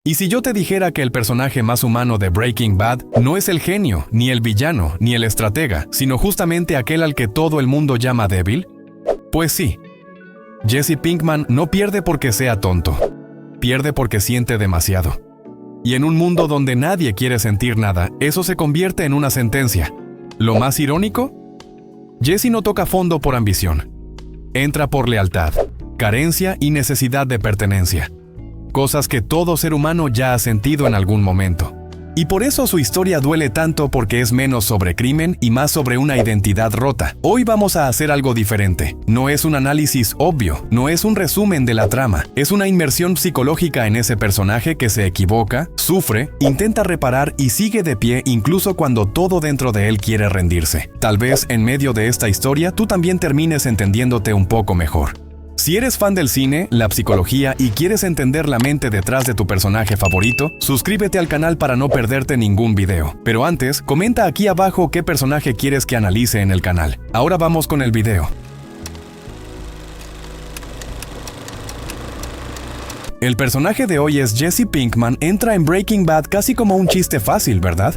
Y si yo te dijera que el personaje más humano de Breaking Bad no es el genio, ni el villano, ni el estratega, sino justamente aquel al que todo el mundo llama débil? Pues sí. Jesse Pinkman no pierde porque sea tonto. Pierde porque siente demasiado. Y en un mundo donde nadie quiere sentir nada, eso se convierte en una sentencia. ¿Lo más irónico? Jesse no toca fondo por ambición. Entra por lealtad, carencia y necesidad de pertenencia. Cosas que todo ser humano ya ha sentido en algún momento. Y por eso su historia duele tanto, porque es menos sobre crimen y más sobre una identidad rota. Hoy vamos a hacer algo diferente. No es un análisis obvio, no es un resumen de la trama. Es una inmersión psicológica en ese personaje que se equivoca, sufre, intenta reparar y sigue de pie incluso cuando todo dentro de él quiere rendirse. Tal vez en medio de esta historia tú también termines entendiéndote un poco mejor. Si eres fan del cine, la psicología y quieres entender la mente detrás de tu personaje favorito, suscríbete al canal para no perderte ningún video. Pero antes, comenta aquí abajo qué personaje quieres que analice en el canal. Ahora vamos con el video. El personaje de hoy es Jesse Pinkman. Entra en Breaking Bad casi como un chiste fácil, ¿verdad?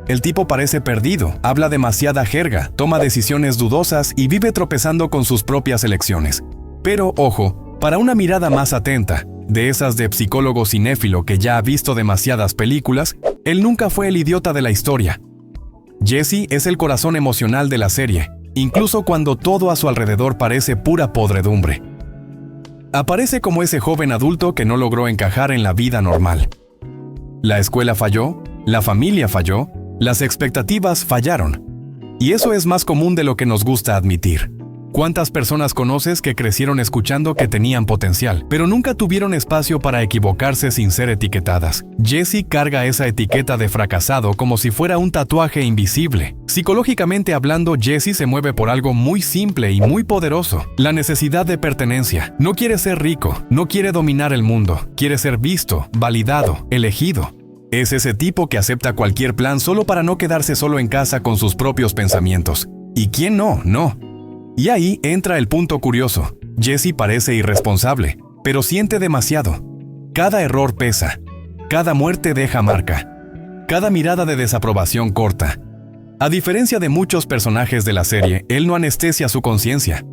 El tipo parece perdido, habla demasiada jerga, toma decisiones dudosas y vive tropezando con sus propias elecciones. Pero, ojo, para una mirada más atenta, de esas de psicólogo cinéfilo que ya ha visto demasiadas películas, él nunca fue el idiota de la historia. Jesse es el corazón emocional de la serie, incluso cuando todo a su alrededor parece pura podredumbre. Aparece como ese joven adulto que no logró encajar en la vida normal. La escuela falló, la familia falló, las expectativas fallaron. Y eso es más común de lo que nos gusta admitir. ¿Cuántas personas conoces que crecieron escuchando que tenían potencial, pero nunca tuvieron espacio para equivocarse sin ser etiquetadas? Jesse carga esa etiqueta de fracasado como si fuera un tatuaje invisible. Psicológicamente hablando, Jesse se mueve por algo muy simple y muy poderoso: la necesidad de pertenencia. No quiere ser rico, no quiere dominar el mundo, quiere ser visto, validado, elegido. Es ese tipo que acepta cualquier plan solo para no quedarse solo en casa con sus propios pensamientos. ¿Y quién no? No. Y ahí entra el punto curioso. Jesse parece irresponsable, pero siente demasiado. Cada error pesa. Cada muerte deja marca. Cada mirada de desaprobación corta. A diferencia de muchos personajes de la serie, él no anestesia su conciencia.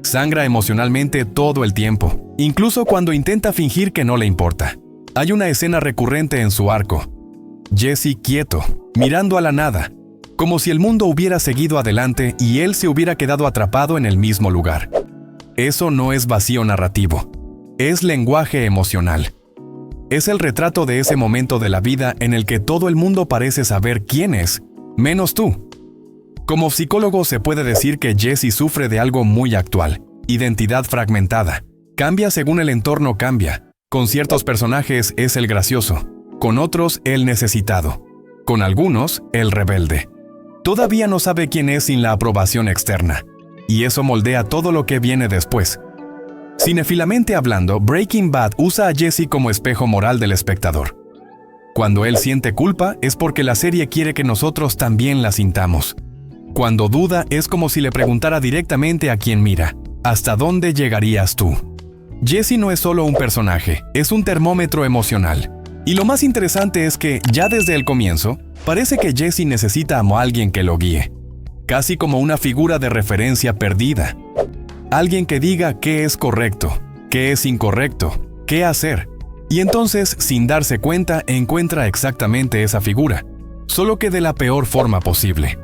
Sangra emocionalmente todo el tiempo, incluso cuando intenta fingir que no le importa. Hay una escena recurrente en su arco. Jesse quieto, mirando a la nada, como si el mundo hubiera seguido adelante y él se hubiera quedado atrapado en el mismo lugar. Eso no es vacío narrativo, es lenguaje emocional. Es el retrato de ese momento de la vida en el que todo el mundo parece saber quién es, menos tú. Como psicólogo se puede decir que Jesse sufre de algo muy actual: identidad fragmentada. Cambia según el entorno cambia. Con ciertos personajes es el gracioso, con otros el necesitado, con algunos el rebelde. Todavía no sabe quién es sin la aprobación externa, y eso moldea todo lo que viene después. Cinéfilamente hablando, Breaking Bad usa a Jesse como espejo moral del espectador. Cuando él siente culpa es porque la serie quiere que nosotros también la sintamos. Cuando duda es como si le preguntara directamente a quien mira: ¿hasta dónde llegarías tú? Jesse no es solo un personaje, es un termómetro emocional. Y lo más interesante es que, ya desde el comienzo, parece que Jesse necesita a alguien que lo guíe, casi como una figura de referencia perdida. Alguien que diga qué es correcto, qué es incorrecto, qué hacer. Y entonces, sin darse cuenta, encuentra exactamente esa figura, solo que de la peor forma posible.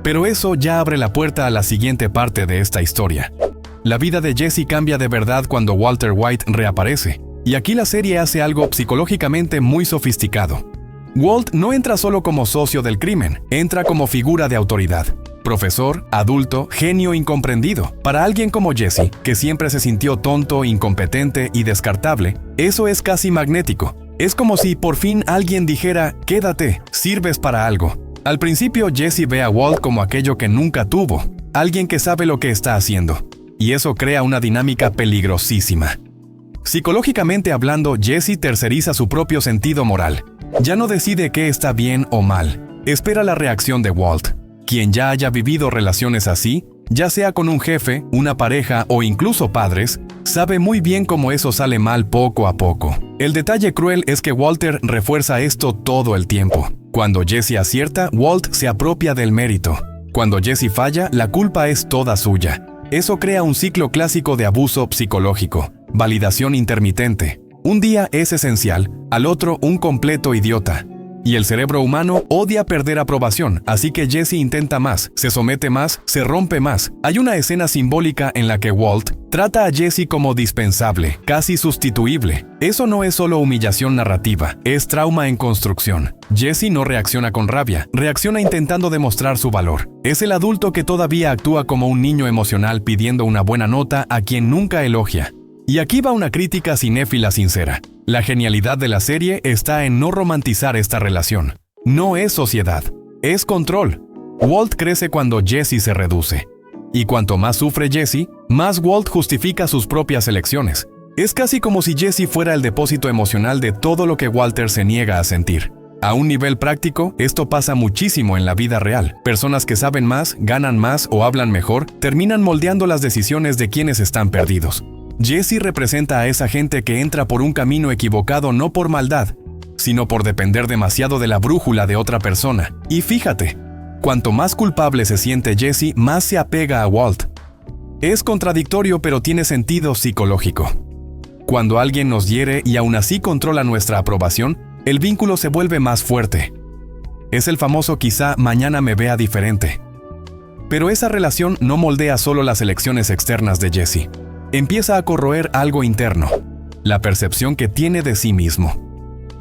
Pero eso ya abre la puerta a la siguiente parte de esta historia. La vida de Jesse cambia de verdad cuando Walter White reaparece, y aquí la serie hace algo psicológicamente muy sofisticado. Walt no entra solo como socio del crimen, entra como figura de autoridad. Profesor, adulto, genio incomprendido. Para alguien como Jesse, que siempre se sintió tonto, incompetente y descartable, eso es casi magnético. Es como si por fin alguien dijera: quédate, sirves para algo. Al principio Jesse ve a Walt como aquello que nunca tuvo, alguien que sabe lo que está haciendo. Y eso crea una dinámica peligrosísima. Psicológicamente hablando, Jesse terceriza su propio sentido moral. Ya no decide qué está bien o mal. Espera la reacción de Walt. Quien ya haya vivido relaciones así, ya sea con un jefe, una pareja o incluso padres, sabe muy bien cómo eso sale mal poco a poco. El detalle cruel es que Walter refuerza esto todo el tiempo. Cuando Jesse acierta, Walt se apropia del mérito. Cuando Jesse falla, la culpa es toda suya. Eso crea un ciclo clásico de abuso psicológico, validación intermitente. Un día es esencial, al otro un completo idiota. Y el cerebro humano odia perder aprobación, así que Jesse intenta más, se somete más, se rompe más. Hay una escena simbólica en la que Walt trata a Jesse como dispensable, casi sustituible. Eso no es solo humillación narrativa, es trauma en construcción. Jesse no reacciona con rabia, reacciona intentando demostrar su valor. Es el adulto que todavía actúa como un niño emocional pidiendo una buena nota a quien nunca elogia. Y aquí va una crítica cinéfila sincera. La genialidad de la serie está en no romantizar esta relación. No es sociedad, es control. Walt crece cuando Jesse se reduce. Y cuanto más sufre Jesse, más Walt justifica sus propias elecciones. Es casi como si Jesse fuera el depósito emocional de todo lo que Walter se niega a sentir. A un nivel práctico, esto pasa muchísimo en la vida real. Personas que saben más, ganan más o hablan mejor, terminan moldeando las decisiones de quienes están perdidos. Jesse representa a esa gente que entra por un camino equivocado no por maldad, sino por depender demasiado de la brújula de otra persona. Y fíjate, cuanto más culpable se siente Jesse, más se apega a Walt. Es contradictorio, pero tiene sentido psicológico. Cuando alguien nos hiere y aún así controla nuestra aprobación, el vínculo se vuelve más fuerte. Es el famoso quizá mañana me vea diferente. Pero esa relación no moldea solo las elecciones externas de Jesse. Empieza a corroer algo interno, la percepción que tiene de sí mismo.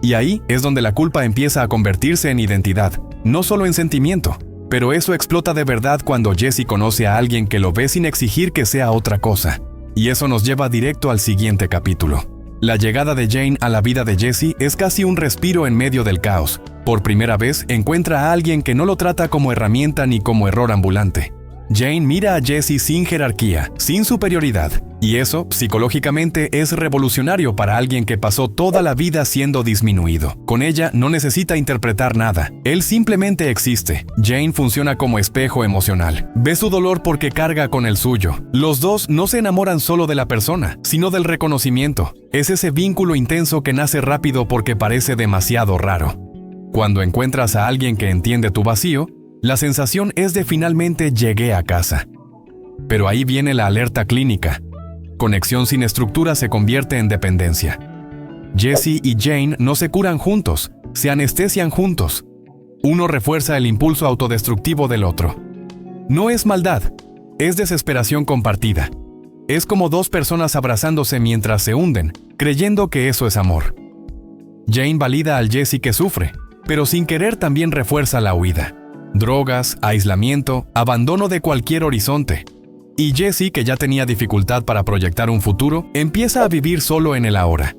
Y ahí es donde la culpa empieza a convertirse en identidad, no solo en sentimiento. Pero eso explota de verdad cuando Jesse conoce a alguien que lo ve sin exigir que sea otra cosa. Y eso nos lleva directo al siguiente capítulo. La llegada de Jane a la vida de Jesse es casi un respiro en medio del caos. Por primera vez encuentra a alguien que no lo trata como herramienta ni como error ambulante. Jane mira a Jesse sin jerarquía, sin superioridad, y eso, psicológicamente, es revolucionario para alguien que pasó toda la vida siendo disminuido. Con ella no necesita interpretar nada, él simplemente existe. Jane funciona como espejo emocional. Ve su dolor porque carga con el suyo. Los dos no se enamoran solo de la persona, sino del reconocimiento. Es ese vínculo intenso que nace rápido porque parece demasiado raro. Cuando encuentras a alguien que entiende tu vacío, la sensación es de finalmente llegué a casa. Pero ahí viene la alerta clínica. Conexión sin estructura se convierte en dependencia. Jesse y Jane no se curan juntos, se anestesian juntos. Uno refuerza el impulso autodestructivo del otro. No es maldad, es desesperación compartida. Es como dos personas abrazándose mientras se hunden, creyendo que eso es amor. Jane valida al Jesse que sufre, pero sin querer también refuerza la huida. Drogas, aislamiento, abandono de cualquier horizonte. Y Jesse, que ya tenía dificultad para proyectar un futuro, empieza a vivir solo en el ahora.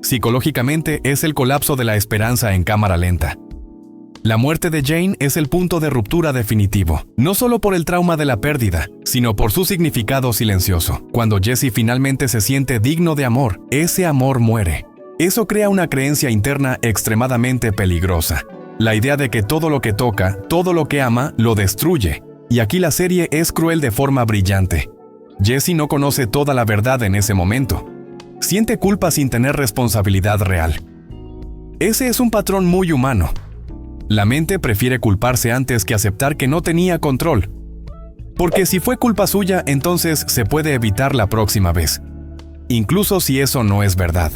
Psicológicamente es el colapso de la esperanza en cámara lenta. La muerte de Jane es el punto de ruptura definitivo, no solo por el trauma de la pérdida, sino por su significado silencioso. Cuando Jesse finalmente se siente digno de amor, ese amor muere. Eso crea una creencia interna extremadamente peligrosa. La idea de que todo lo que toca, todo lo que ama, lo destruye. Y aquí la serie es cruel de forma brillante. Jesse no conoce toda la verdad en ese momento. Siente culpa sin tener responsabilidad real. Ese es un patrón muy humano. La mente prefiere culparse antes que aceptar que no tenía control. Porque si fue culpa suya, entonces se puede evitar la próxima vez. Incluso si eso no es verdad.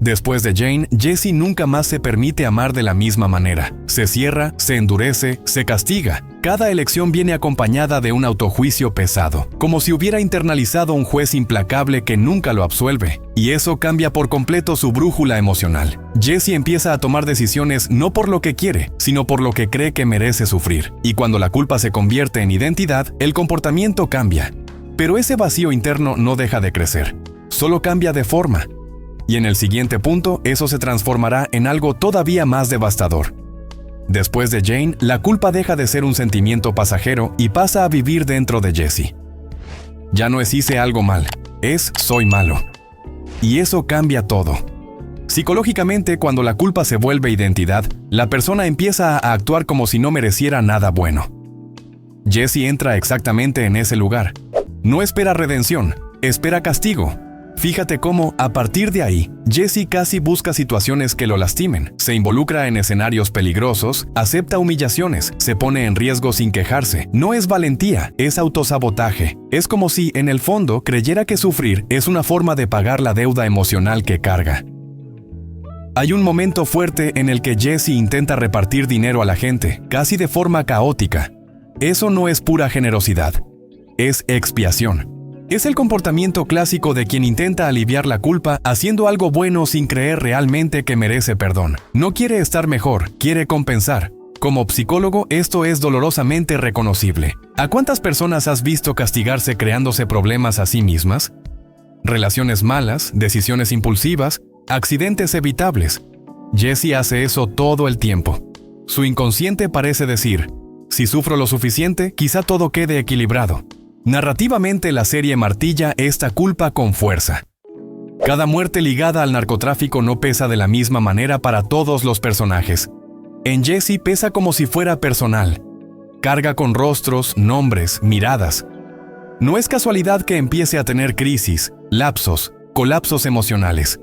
Después de Jane, Jesse nunca más se permite amar de la misma manera. Se cierra, se endurece, se castiga. Cada elección viene acompañada de un autojuicio pesado, como si hubiera internalizado un juez implacable que nunca lo absuelve. Y eso cambia por completo su brújula emocional. Jesse empieza a tomar decisiones no por lo que quiere, sino por lo que cree que merece sufrir. Y cuando la culpa se convierte en identidad, el comportamiento cambia. Pero ese vacío interno no deja de crecer, solo cambia de forma. Y en el siguiente punto, eso se transformará en algo todavía más devastador. Después de Jane, la culpa deja de ser un sentimiento pasajero y pasa a vivir dentro de Jesse. Ya no es hice algo mal, es soy malo. Y eso cambia todo. Psicológicamente, cuando la culpa se vuelve identidad, la persona empieza a actuar como si no mereciera nada bueno. Jesse entra exactamente en ese lugar. No espera redención, espera castigo. Fíjate cómo, a partir de ahí, Jesse casi busca situaciones que lo lastimen, se involucra en escenarios peligrosos, acepta humillaciones, se pone en riesgo sin quejarse. No es valentía, es autosabotaje. Es como si, en el fondo, creyera que sufrir es una forma de pagar la deuda emocional que carga. Hay un momento fuerte en el que Jesse intenta repartir dinero a la gente, casi de forma caótica. Eso no es pura generosidad, es expiación. Es el comportamiento clásico de quien intenta aliviar la culpa haciendo algo bueno sin creer realmente que merece perdón. No quiere estar mejor, quiere compensar. Como psicólogo, esto es dolorosamente reconocible. ¿A cuántas personas has visto castigarse creándose problemas a sí mismas? Relaciones malas, decisiones impulsivas, accidentes evitables. Jesse hace eso todo el tiempo. Su inconsciente parece decir, si sufro lo suficiente, quizá todo quede equilibrado. Narrativamente, la serie martilla esta culpa con fuerza. Cada muerte ligada al narcotráfico no pesa de la misma manera para todos los personajes. En Jesse pesa como si fuera personal. Carga con rostros, nombres, miradas. No es casualidad que empiece a tener crisis, lapsos, colapsos emocionales.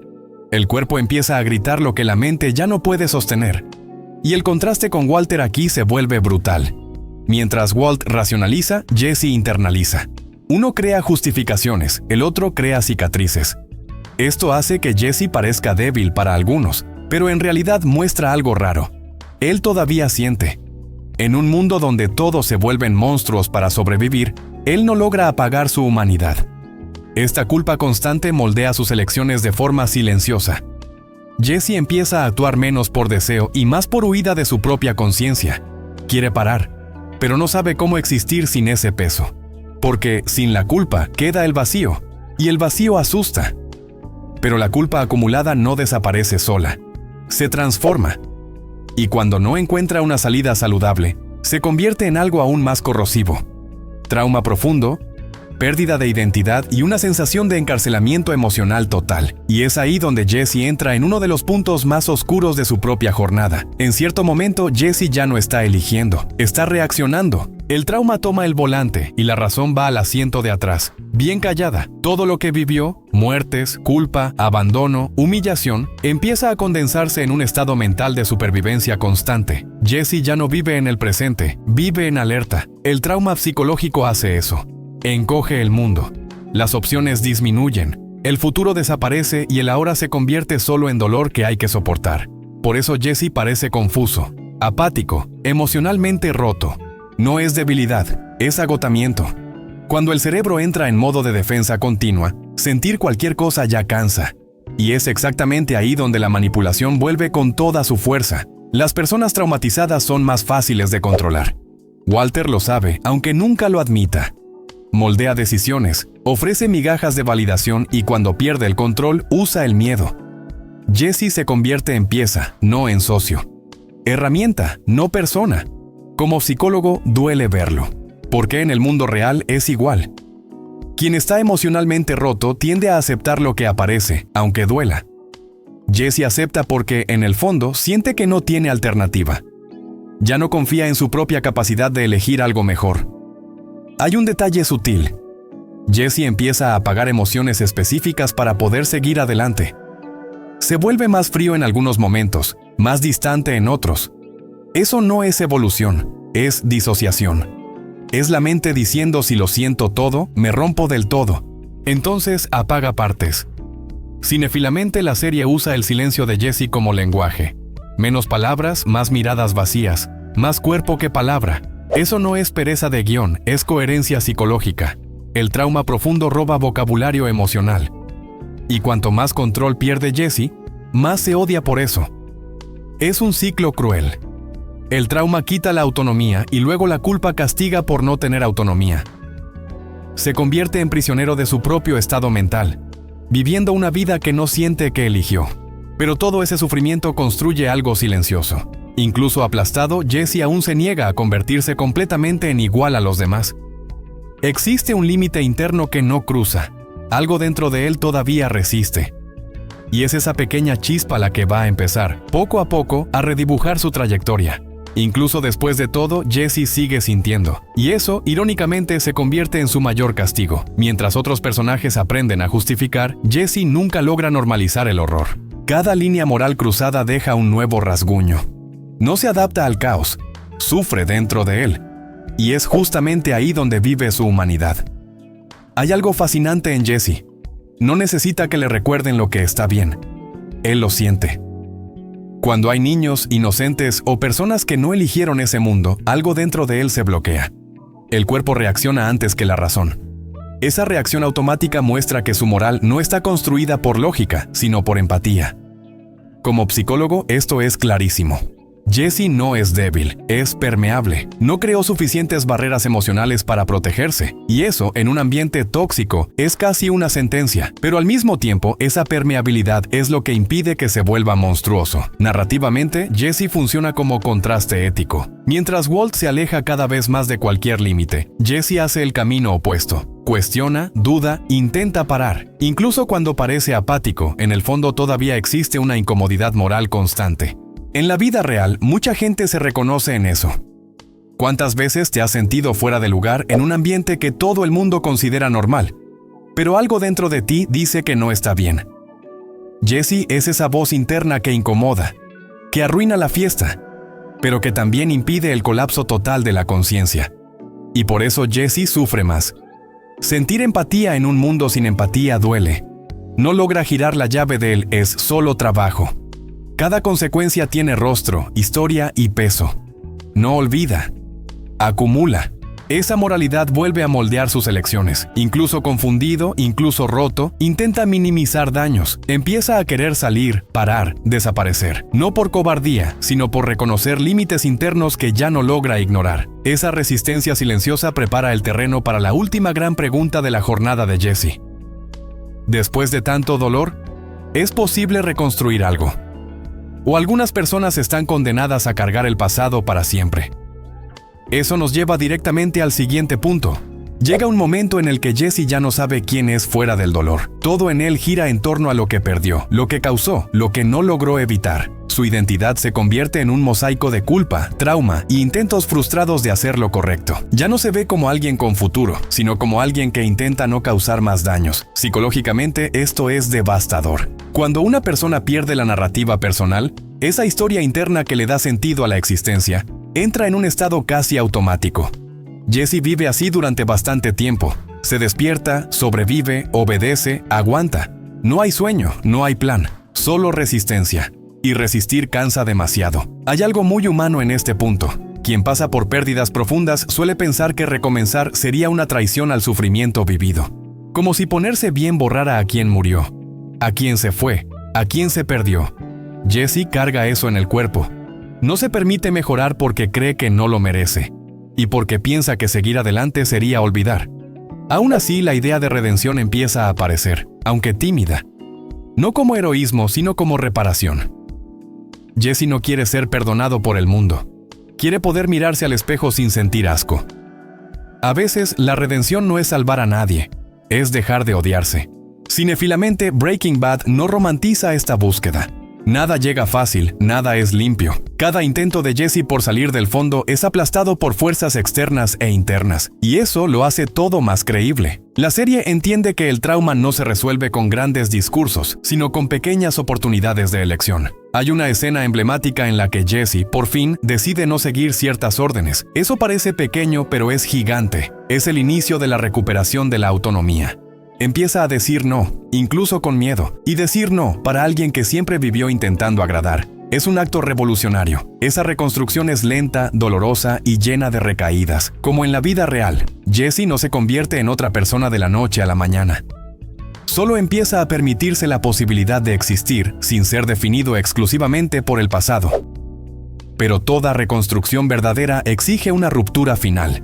El cuerpo empieza a gritar lo que la mente ya no puede sostener. Y el contraste con Walter aquí se vuelve brutal. Mientras Walt racionaliza, Jesse internaliza. Uno crea justificaciones, el otro crea cicatrices. Esto hace que Jesse parezca débil para algunos, pero en realidad muestra algo raro. Él todavía siente. En un mundo donde todos se vuelven monstruos para sobrevivir, él no logra apagar su humanidad. Esta culpa constante moldea sus elecciones de forma silenciosa. Jesse empieza a actuar menos por deseo y más por huida de su propia conciencia. Quiere parar, pero no sabe cómo existir sin ese peso. Porque sin la culpa queda el vacío, y el vacío asusta. Pero la culpa acumulada no desaparece sola, se transforma. Y cuando no encuentra una salida saludable, se convierte en algo aún más corrosivo. Trauma profundo, pérdida de identidad y una sensación de encarcelamiento emocional total. Y es ahí donde Jesse entra en uno de los puntos más oscuros de su propia jornada. En cierto momento, Jesse ya no está eligiendo, está reaccionando. El trauma toma el volante y la razón va al asiento de atrás, bien callada. Todo lo que vivió, muertes, culpa, abandono, humillación, empieza a condensarse en un estado mental de supervivencia constante. Jesse ya no vive en el presente, vive en alerta. El trauma psicológico hace eso. Encoge el mundo. Las opciones disminuyen. El futuro desaparece y el ahora se convierte solo en dolor que hay que soportar. Por eso Jesse parece confuso, apático, emocionalmente roto. No es debilidad, es agotamiento. Cuando el cerebro entra en modo de defensa continua, sentir cualquier cosa ya cansa. Y es exactamente ahí donde la manipulación vuelve con toda su fuerza. Las personas traumatizadas son más fáciles de controlar. Walter lo sabe, aunque nunca lo admita. Moldea decisiones, ofrece migajas de validación y cuando pierde el control, usa el miedo. Jesse se convierte en pieza, no en socio. Herramienta, no persona. Como psicólogo, duele verlo, porque en el mundo real es igual. Quien está emocionalmente roto tiende a aceptar lo que aparece, aunque duela. Jesse acepta porque, en el fondo, siente que no tiene alternativa. Ya no confía en su propia capacidad de elegir algo mejor. Hay un detalle sutil. Jesse empieza a apagar emociones específicas para poder seguir adelante. Se vuelve más frío en algunos momentos, más distante en otros. Eso no es evolución, es disociación. Es la mente diciendo si lo siento todo, me rompo del todo. Entonces apaga partes. Cinéfilamente la serie usa el silencio de Jesse como lenguaje. Menos palabras, más miradas vacías, más cuerpo que palabra. Eso no es pereza de guión, es coherencia psicológica. El trauma profundo roba vocabulario emocional. Y cuanto más control pierde Jesse, más se odia por eso. Es un ciclo cruel. El trauma quita la autonomía y luego la culpa castiga por no tener autonomía. Se convierte en prisionero de su propio estado mental, viviendo una vida que no siente que eligió. Pero todo ese sufrimiento construye algo silencioso. Incluso aplastado, Jesse aún se niega a convertirse completamente en igual a los demás. Existe un límite interno que no cruza. Algo dentro de él todavía resiste. Y es esa pequeña chispa la que va a empezar, poco a poco, a redibujar su trayectoria. Incluso después de todo, Jesse sigue sintiendo. Y eso, irónicamente, se convierte en su mayor castigo. Mientras otros personajes aprenden a justificar, Jesse nunca logra normalizar el horror. Cada línea moral cruzada deja un nuevo rasguño. No se adapta al caos, sufre dentro de él. Y es justamente ahí donde vive su humanidad. Hay algo fascinante en Jesse. No necesita que le recuerden lo que está bien. Él lo siente. Cuando hay niños, inocentes o personas que no eligieron ese mundo, algo dentro de él se bloquea. El cuerpo reacciona antes que la razón. Esa reacción automática muestra que su moral no está construida por lógica, sino por empatía. Como psicólogo, esto es clarísimo. Jesse no es débil, es permeable. No creó suficientes barreras emocionales para protegerse, y eso, en un ambiente tóxico, es casi una sentencia. Pero al mismo tiempo, esa permeabilidad es lo que impide que se vuelva monstruoso. Narrativamente, Jesse funciona como contraste ético. Mientras Walt se aleja cada vez más de cualquier límite, Jesse hace el camino opuesto. Cuestiona, duda, intenta parar. Incluso cuando parece apático, en el fondo todavía existe una incomodidad moral constante. En la vida real, mucha gente se reconoce en eso. ¿Cuántas veces te has sentido fuera de lugar en un ambiente que todo el mundo considera normal? Pero algo dentro de ti dice que no está bien. Jesse es esa voz interna que incomoda, que arruina la fiesta, pero que también impide el colapso total de la conciencia. Y por eso Jesse sufre más. Sentir empatía en un mundo sin empatía duele. No logra girar la llave del es solo trabajo. Cada consecuencia tiene rostro, historia y peso. No olvida. Acumula. Esa moralidad vuelve a moldear sus elecciones. Incluso confundido, incluso roto, intenta minimizar daños. Empieza a querer salir, parar, desaparecer. No por cobardía, sino por reconocer límites internos que ya no logra ignorar. Esa resistencia silenciosa prepara el terreno para la última gran pregunta de la jornada de Jesse. Después de tanto dolor, ¿es posible reconstruir algo? ¿O algunas personas están condenadas a cargar el pasado para siempre? Eso nos lleva directamente al siguiente punto. Llega un momento en el que Jesse ya no sabe quién es fuera del dolor. Todo en él gira en torno a lo que perdió, lo que causó, lo que no logró evitar. Su identidad se convierte en un mosaico de culpa, trauma y intentos frustrados de hacer lo correcto. Ya no se ve como alguien con futuro, sino como alguien que intenta no causar más daños. Psicológicamente, esto es devastador. Cuando una persona pierde la narrativa personal, esa historia interna que le da sentido a la existencia, entra en un estado casi automático. Jesse vive así durante bastante tiempo. Se despierta, sobrevive, obedece, aguanta. No hay sueño, no hay plan, solo resistencia. Y resistir cansa demasiado. Hay algo muy humano en este punto. Quien pasa por pérdidas profundas suele pensar que recomenzar sería una traición al sufrimiento vivido. Como si ponerse bien borrara a quien murió, a quien se fue, a quien se perdió. Jesse carga eso en el cuerpo. No se permite mejorar porque cree que no lo merece. Y porque piensa que seguir adelante sería olvidar. Aún así, la idea de redención empieza a aparecer, aunque tímida. No como heroísmo, sino como reparación. Jesse no quiere ser perdonado por el mundo. Quiere poder mirarse al espejo sin sentir asco. A veces, la redención no es salvar a nadie, es dejar de odiarse. Cinéfilamente, Breaking Bad no romantiza esta búsqueda. Nada llega fácil, nada es limpio. Cada intento de Jesse por salir del fondo es aplastado por fuerzas externas e internas, y eso lo hace todo más creíble. La serie entiende que el trauma no se resuelve con grandes discursos, sino con pequeñas oportunidades de elección. Hay una escena emblemática en la que Jesse, por fin, decide no seguir ciertas órdenes. Eso parece pequeño, pero es gigante. Es el inicio de la recuperación de la autonomía. Empieza a decir no, incluso con miedo, y decir no para alguien que siempre vivió intentando agradar. Es un acto revolucionario. Esa reconstrucción es lenta, dolorosa y llena de recaídas. Como en la vida real, Jesse no se convierte en otra persona de la noche a la mañana. Solo empieza a permitirse la posibilidad de existir sin ser definido exclusivamente por el pasado. Pero toda reconstrucción verdadera exige una ruptura final.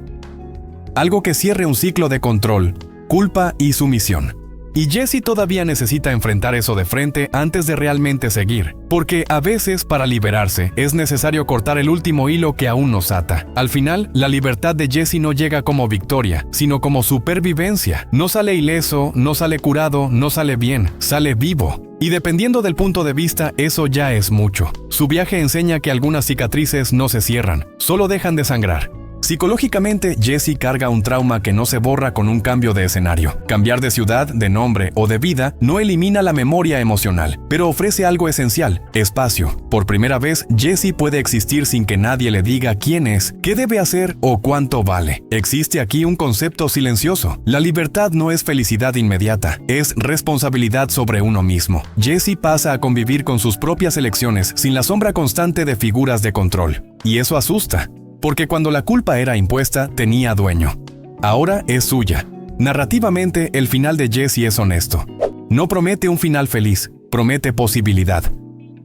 Algo que cierre un ciclo de control, culpa y sumisión. Y Jesse todavía necesita enfrentar eso de frente antes de realmente seguir, porque a veces para liberarse es necesario cortar el último hilo que aún nos ata. Al final, la libertad de Jesse no llega como victoria, sino como supervivencia. No sale ileso, no sale curado, no sale bien, sale vivo. Y dependiendo del punto de vista, eso ya es mucho. Su viaje enseña que algunas cicatrices no se cierran, solo dejan de sangrar. Psicológicamente, Jessie carga un trauma que no se borra con un cambio de escenario. Cambiar de ciudad, de nombre o de vida no elimina la memoria emocional, pero ofrece algo esencial: espacio. Por primera vez, Jessie puede existir sin que nadie le diga quién es, qué debe hacer o cuánto vale. Existe aquí un concepto silencioso. La libertad no es felicidad inmediata, es responsabilidad sobre uno mismo. Jessie pasa a convivir con sus propias elecciones sin la sombra constante de figuras de control. Y eso asusta. Porque cuando la culpa era impuesta, tenía dueño. Ahora es suya. Narrativamente, el final de Jessie es honesto. No promete un final feliz, promete posibilidad.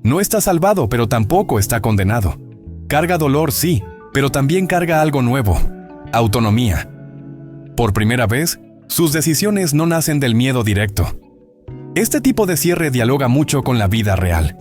No está salvado, pero tampoco está condenado. Carga dolor, sí, pero también carga algo nuevo: autonomía. Por primera vez, sus decisiones no nacen del miedo directo. Este tipo de cierre dialoga mucho con la vida real.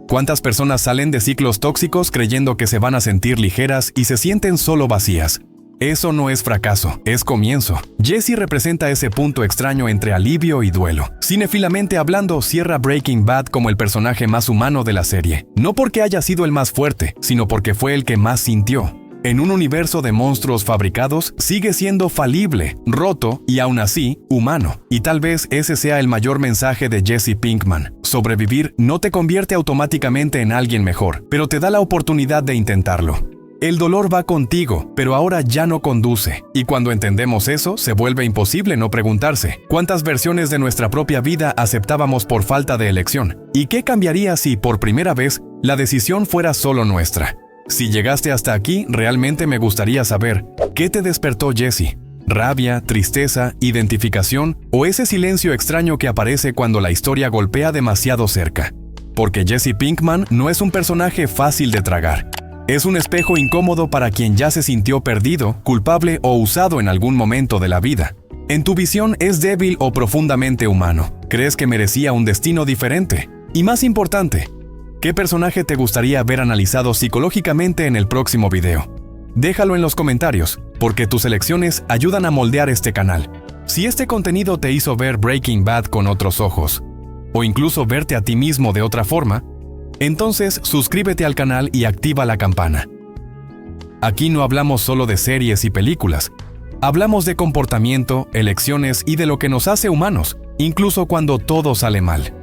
¿Cuántas personas salen de ciclos tóxicos creyendo que se van a sentir ligeras y se sienten solo vacías? Eso no es fracaso, es comienzo. Jessie representa ese punto extraño entre alivio y duelo. Cinéfilamente hablando, cierra Breaking Bad como el personaje más humano de la serie. No porque haya sido el más fuerte, sino porque fue el que más sintió. En un universo de monstruos fabricados, sigue siendo falible, roto y aún así, humano. Y tal vez ese sea el mayor mensaje de Jesse Pinkman. Sobrevivir no te convierte automáticamente en alguien mejor, pero te da la oportunidad de intentarlo. El dolor va contigo, pero ahora ya no conduce. Y cuando entendemos eso, se vuelve imposible no preguntarse: ¿cuántas versiones de nuestra propia vida aceptábamos por falta de elección? ¿Y qué cambiaría si, por primera vez, la decisión fuera solo nuestra? Si llegaste hasta aquí, realmente me gustaría saber, ¿qué te despertó Jessie? ¿Rabia, tristeza, identificación o ese silencio extraño que aparece cuando la historia golpea demasiado cerca? Porque Jesse Pinkman no es un personaje fácil de tragar. Es un espejo incómodo para quien ya se sintió perdido, culpable o usado en algún momento de la vida. ¿En tu visión es débil o profundamente humano? ¿Crees que merecía un destino diferente? Y más importante, ¿qué personaje te gustaría ver analizado psicológicamente en el próximo video? Déjalo en los comentarios, porque tus elecciones ayudan a moldear este canal. Si este contenido te hizo ver Breaking Bad con otros ojos, o incluso verte a ti mismo de otra forma, entonces suscríbete al canal y activa la campana. Aquí no hablamos solo de series y películas, hablamos de comportamiento, elecciones y de lo que nos hace humanos, incluso cuando todo sale mal.